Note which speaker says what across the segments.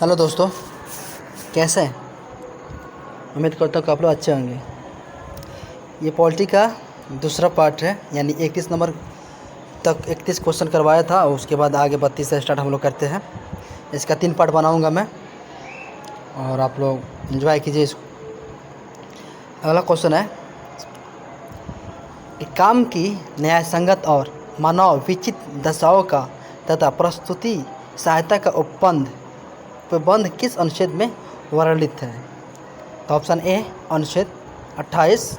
Speaker 1: Hello दोस्तों, कैसे हैं? उम्मीद करता हूँ कि आप लोग अच्छे होंगे। ये पॉलिटी का दूसरा पार्ट है, यानी 31 नंबर तक 31 क्वेश्चन करवाया था और उसके बाद आगे 32 से स्टार्ट हम लोग करते हैं। इसका 3 पार्ट बनाऊंगा मैं और आप लोग एंजॉय कीजिए इसको। अगला क्वेश्चन है कि काम की न्यायसंगत और मानव विचित दशाओं का तथा प्रस्तुति सहायता का उपबंध किस अनुच्छेद में वर्णित है? तो ऑप्शन ए अनुच्छेद 28,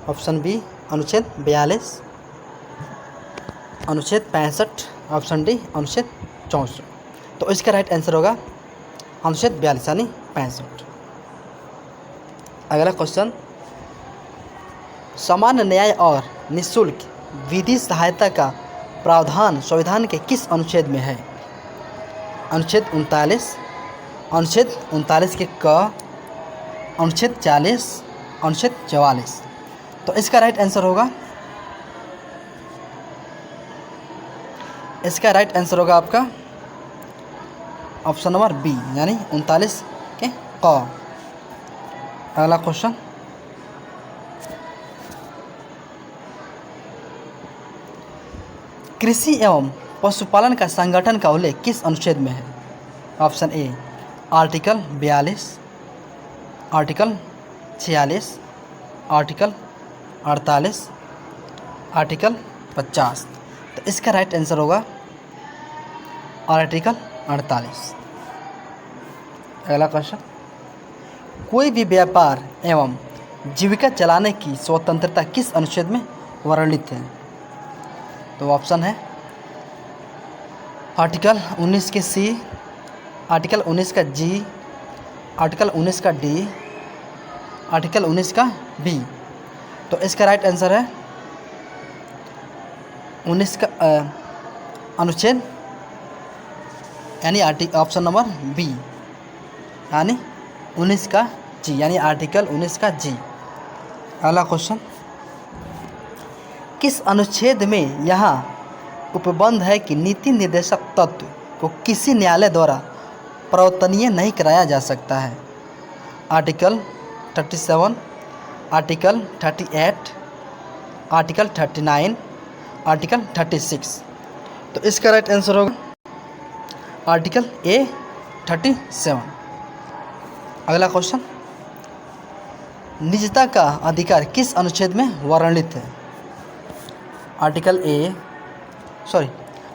Speaker 1: ऑप्शन बी अनुच्छेद 42, अनुच्छेद 65, ऑप्शन डी अनुच्छेद 64। तो इसका राइट आंसर होगा अनुच्छेद 42 यानी 65। अगला क्वेश्चन, सामान्य न्याय और निःशुल्क विधि सहायता का प्रावधान संविधान के किस अनुच्छेद में है? अनुच्छेद 39, अनुच्छेद 39 के क, अनुच्छेद 40, अनुच्छेद 44। तो इसका राइट आंसर होगा आपका ऑप्शन नंबर बी यानी 39 के क। अगला क्वेश्चन, कृषि एवं पशुपालन का संगठन का उल्लेख किस अनुच्छेद में है? Option A article 42, article 46, article 48, article 50। तो इसका राइट आंसर होगा आर्टिकल 48। अगला क्वेश्चन, कोई भी व्यापार एवं जीविका चलाने की स्वतंत्रता किस अनुच्छेद में वर्णित है? तो ऑप्शन है आर्टिकल 19 के सी, आर्टिकल 19 का जी, आर्टिकल 19 का डी, आर्टिकल 19 का बी। तो इसका राइट आंसर है 19 का अनुच्छेद यानी ऑप्शन नंबर बी यानी 19 का जी यानी आर्टिकल 19 का जी। अगला क्वेश्चन, किस अनुच्छेद में यहाँ उपबंध है कि नीति निर्देशक तत्व को किसी न्यायालय द्वारा प्रवर्तनीय नहीं कराया जा सकता है? Article 37, article 38, article 39, article 36। तो इसका राइट आंसर होगा आर्टिकल ए 37। अगला क्वेश्चन, निजता का अधिकार किस अनुच्छेद में वर्णित है?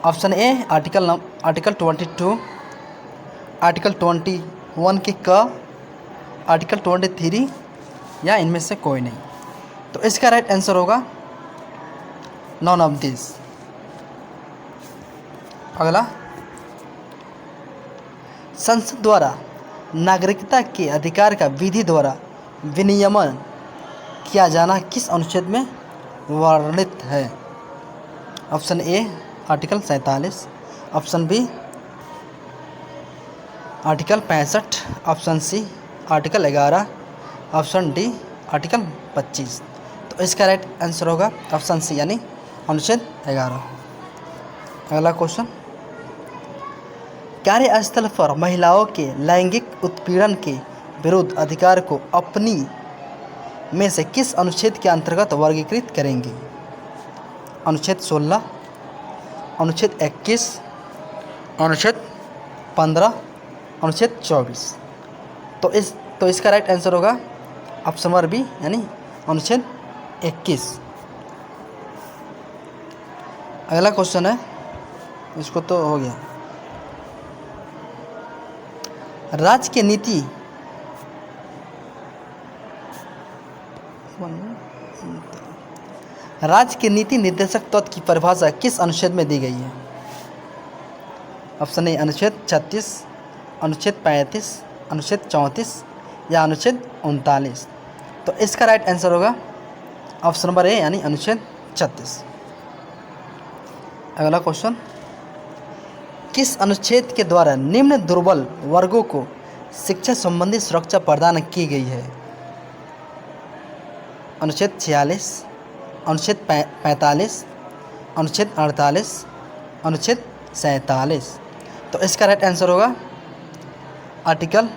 Speaker 1: ऑप्शन ए आर्टिकल 22, आर्टिकल 21 के क, आर्टिकल 23 या इनमें से कोई नहीं। तो इसका राइट आंसर होगा नॉन ऑफ दिस। अगला, संसद द्वारा नागरिकता के अधिकार का विधि द्वारा विनियमन किया जाना किस अनुच्छेद में वर्णित है? Option A article 47, option B article 65, option C article 11, option D article 25। तो इसका राइट आंसर होगा ऑप्शन सी यानी अनुच्छेद 11। अगला क्वेश्चन, कार्यस्थल पर महिलाओं के लैंगिक उत्पीड़न के विरुद्ध अधिकार को अपनी में से किस अनुच्छेद के अंतर्गत वर्गीकृत करेंगे? अनुच्छेद 16, अनुच्छेद 21, अनुच्छेद 15, अनुच्छेद 24। तो इसका राइट आंसर होगा ऑप्शन नंबर बी यानी अनुच्छेद 21। अगला क्वेश्चन है, इसको तो हो गया। राज्य की नीति निर्देशक तत्व की परिभाषा किस अनुच्छेद में दी गई है? ऑप्शन ए अनुच्छेद 36, अनुच्छेद 35, अनुच्छेद 34 या अनुच्छेद 39। तो इसका राइट आंसर होगा ऑप्शन नंबर ए यानी अनुच्छेद 36। अगला क्वेश्चन, किस अनुच्छेद के द्वारा निम्न दुर्बल वर्गों को शिक्षा संबंधी सुरक्षा प्रदान की गई है? अनुच्छेद 46, अनुच्छेद 45, अनुच्छेद 48, अनुच्छेद 47। तो इसका राइट आंसर होगा आर्टिकल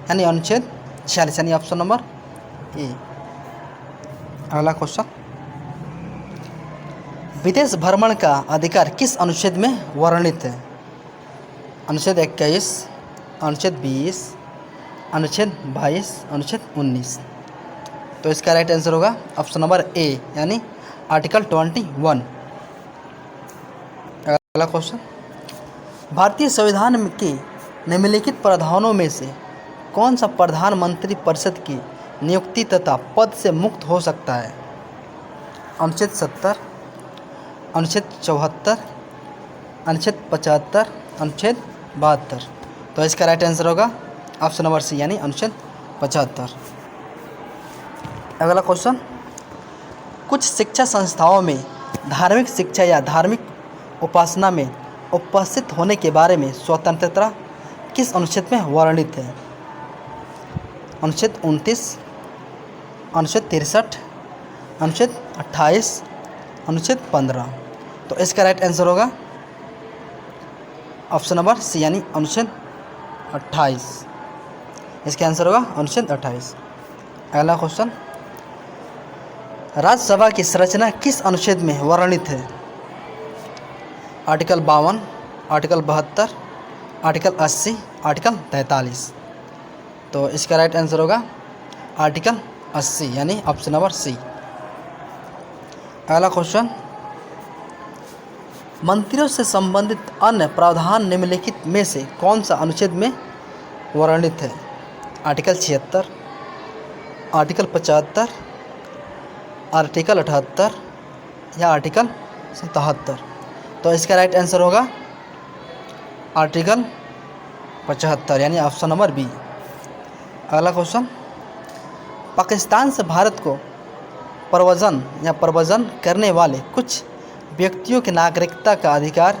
Speaker 1: यानी अनुच्छेद 46 यानी ऑप्शन नंबर ए। अगला क्वेश्चन, विदेश भ्रमण का अधिकार किस अनुच्छेद में वर्णित है? अनुच्छेद 21, अनुच्छेद 20, अनुच्छेद 22, अनुच्छेद 19। तो इसका राइट आंसर होगा ऑप्शन नंबर ए यानी आर्टिकल 21। अगला क्वेश्चन, भारतीय संविधान के निम्नलिखित प्रावधानों में से कौन सा प्रधानमंत्री परिषद की नियुक्ति तथा पद से मुक्त हो सकता है? अनुच्छेद 70, अनुच्छेद 74, अनुच्छेद 75, अनुच्छेद 72। तो इसका राइट आंसर होगा ऑप्शन नंबर सी यानी अनुच्छेद 75। अगला क्वेश्चन, कुछ शिक्षा संस्थाओं में धार्मिक शिक्षा या धार्मिक उपासना में उपस्थित होने के बारे में स्वतंत्रता किस अनुच्छेद में वर्णित है? अनुच्छेद 29, अनुच्छेद 63, अनुच्छेद 28, अनुच्छेद 15। तो इसका राइट आंसर होगा ऑप्शन नंबर सी यानी अनुच्छेद 28। इसका आंसर होगा अनुच्छेद 28। अगला क्वेश्चन, राज्यसभा की संरचना किस अनुच्छेद में वर्णित है? Article 52, article 72, article 80, article 43। तो इसका राइट आंसर होगा आर्टिकल 80 यानी ऑप्शन नंबर सी। अगला क्वेश्चन, मंत्रियों से संबंधित अन्य प्रावधान निम्नलिखित में से कौन सा अनुच्छेद में वर्णित है? आर्टिकल 76, आर्टिकल 75, आर्टिकल 78 या आर्टिकल 77। तो इसका राइट आंसर होगा आर्टिकल 75 यानी ऑप्शन नंबर बी। अगला क्वेश्चन, पाकिस्तान से भारत को प्रव्रजन करने वाले कुछ व्यक्तियों की नागरिकता का अधिकार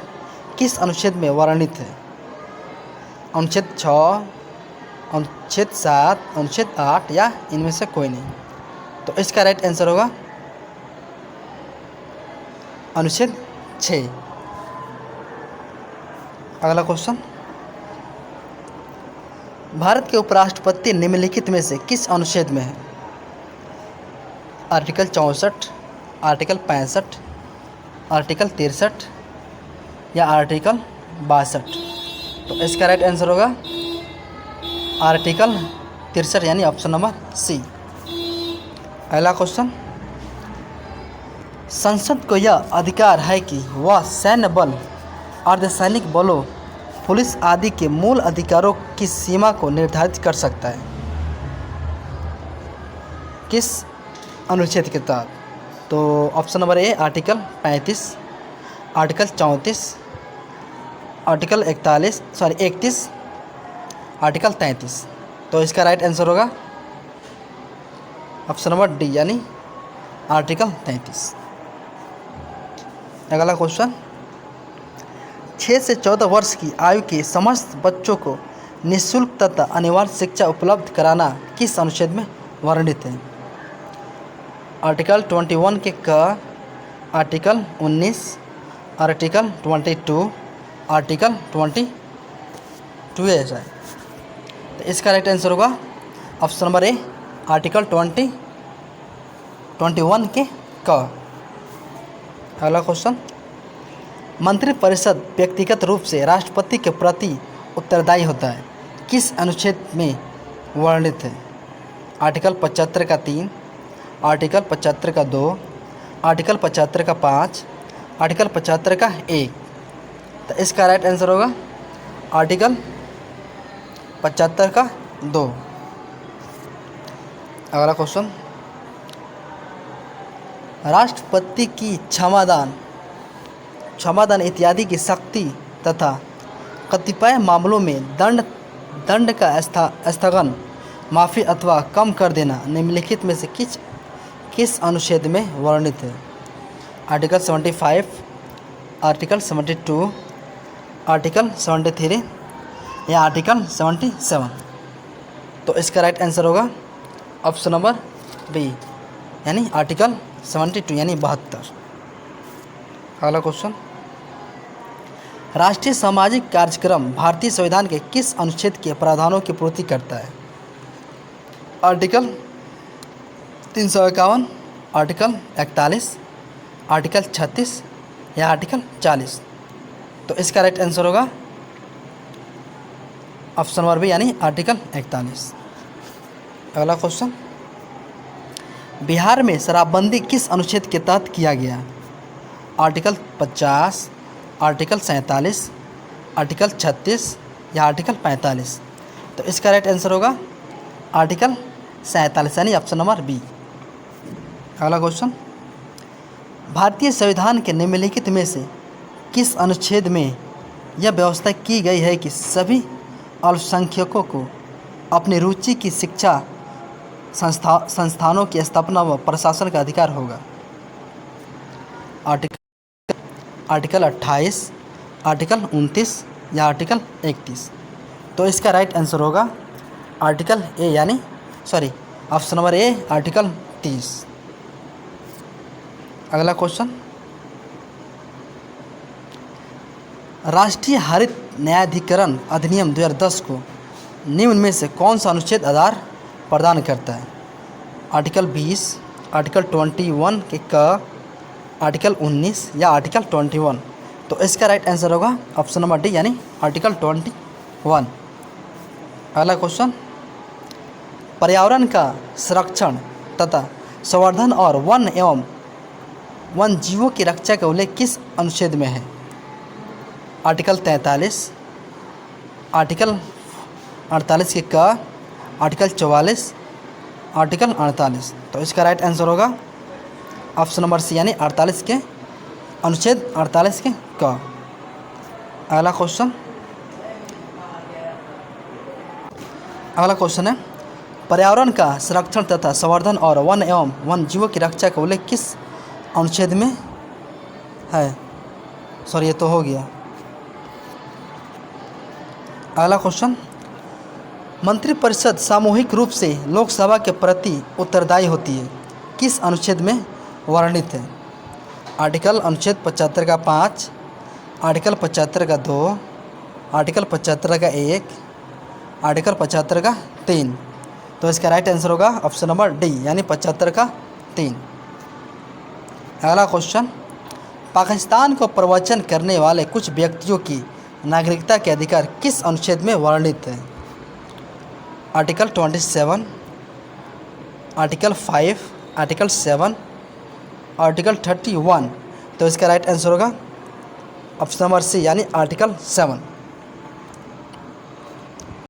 Speaker 1: किस अनुच्छेद में वर्णित है? अनुच्छेद 6, अनुच्छेद 7, अनुच्छेद 8 या इनमें से कोई नहीं। तो इसका राइट आंसर होगा अनुच्छेद 6। अगला क्वेश्चन, भारत के उपराष्ट्रपति निम्नलिखित में से किस अनुच्छेद में है? आर्टिकल 64, आर्टिकल 65, आर्टिकल 63 या आर्टिकल 62। तो इसका राइट आंसर होगा आर्टिकल 63 यानी ऑप्शन नंबर सी। अगला क्वेश्चन, संसद को यह अधिकार है कि वह सैन्य बल, अर्धसैनिक बलों, पुलिस आदि के मूल अधिकारों की सीमा को निर्धारित कर सकता है। किस अनुच्छेद के तहत? तो option number A article 35, article 34, article 31, article 33। तो इसका राइट आंसर होगा ऑप्शन नंबर डी यानी आर्टिकल 33। अगला क्वेश्चन, 6 से 14 वर्ष की आयु के समस्त बच्चों को निःशुल्क तथा अनिवार्य शिक्षा उपलब्ध कराना किस अनुच्छेद में वर्णित है? आर्टिकल 21 के क, आर्टिकल 19, आर्टिकल 22, आर्टिकल 22 ऐसा है। तो इसका राइट आंसर होगा ऑप्शन नंबर ए आर्टिकल 21 के क। अगला क्वेश्चन, मंत्रिपरिषद व्यक्तिगत रूप से राष्ट्रपति के प्रति उत्तरदायी होता है किस अनुच्छेद में वर्णित है? आर्टिकल 75 का 3, आर्टिकल 75 का 2, आर्टिकल 75 का 5, आर्टिकल 75 का 1। तो इसका राइट आंसर होगा आर्टिकल 75 का 2। अगला क्वेश्चन, राष्ट्रपति की क्षमादान इत्यादि की शक्ति तथा कतिपय मामलों में दंड का स्थगन, माफ़ी अथवा कम कर देना निम्नलिखित में से किस अनुच्छेद में वर्णित है? आर्टिकल 75, आर्टिकल 72, आर्टिकल 73 या आर्टिकल 77। तो इसका राइट आंसर होगा ऑप्शन नंबर बी यानी आर्टिकल 72 यानी 72। अगला क्वेश्चन, राष्ट्रीय सामाजिक कार्यक्रम भारतीय संविधान के किस अनुच्छेद के प्रावधानों की पूर्ति करता है? आर्टिकल 351, आर्टिकल 41, आर्टिकल 36 या आर्टिकल 40? तो इसका राइट आंसर होगा ऑप्शन नंबर बी यानी आर्टिकल 41। अगला क्वेश्चन, बिहार में शराबबंदी किस अनुच्छेद के तहत किया गया? आर्टिकल 50, आर्टिकल 47, आर्टिकल 36 या आर्टिकल 45? तो इसका राइट आंसर होगा आर्टिकल 47 यानी ऑप्शन नंबर बी। अगला क्वेश्चन, भारतीय संविधान के निम्नलिखित में से किस अनुच्छेद में यह व्यवस्था की गई है कि सभी अल्पसंख्यकों को अपनी रुचि की शिक्षा संस्थानों की स्थापना व प्रशासन का अधिकार होगा? आर्टिकल 28, आर्टिकल 29 या आर्टिकल 31? तो इसका राइट आंसर होगा आर्टिकल ए यानी ऑप्शन नंबर ए आर्टिकल 30। अगला क्वेश्चन, राष्ट्रीय हरित न्यायाधिकरण अधिनियम 2010 को निम्न में से कौन सा अनुच्छेद आधार प्रदान करता है? आर्टिकल 20, आर्टिकल 21 के क, आर्टिकल 19 या आर्टिकल 21? तो इसका राइट आंसर होगा ऑप्शन नंबर डी यानी आर्टिकल 21। अगला क्वेश्चन, पर्यावरण का संरक्षण तथा संवर्धन और वन एवं वन जीवों की रक्षा का उल्लेख किस अनुच्छेद में है? आर्टिकल 43, आर्टिकल 48 के क, आर्टिकल 44, आर्टिकल 48? तो इसका राइट आंसर होगा ऑप्शन नंबर सी यानी 48 के अनुच्छेद 48 के क। अगला क्वेश्चन है, पर्यावरण का संरक्षण तथा संवर्धन और वन एवं वन जीवों की रक्षा का उल्लेख किस अनुच्छेद में है? ये तो हो गया। अगला क्वेश्चन, मंत्रिपरिषद सामूहिक रूप से लोकसभा के प्रति उत्तरदायी होती है, किस अनुच्छेद में वर्णित है? आर्टिकल अनुच्छेद 75 का 5, आर्टिकल 75 का 2, आर्टिकल 75 का 1, आर्टिकल 75 का 3? तो इसका राइट आंसर होगा ऑप्शन नंबर डी यानी 75 का 3। अगला क्वेश्चन, पाकिस्तान को प्रवचन करने वाले कुछ व्यक्तियों की नागरिकता के अधिकार किस अनुच्छेद में वर्णित है? Article 27, article 5, article 7, article 31? तो इसका राइट आंसर होगा ऑप्शन नंबर सी यानी आर्टिकल 7।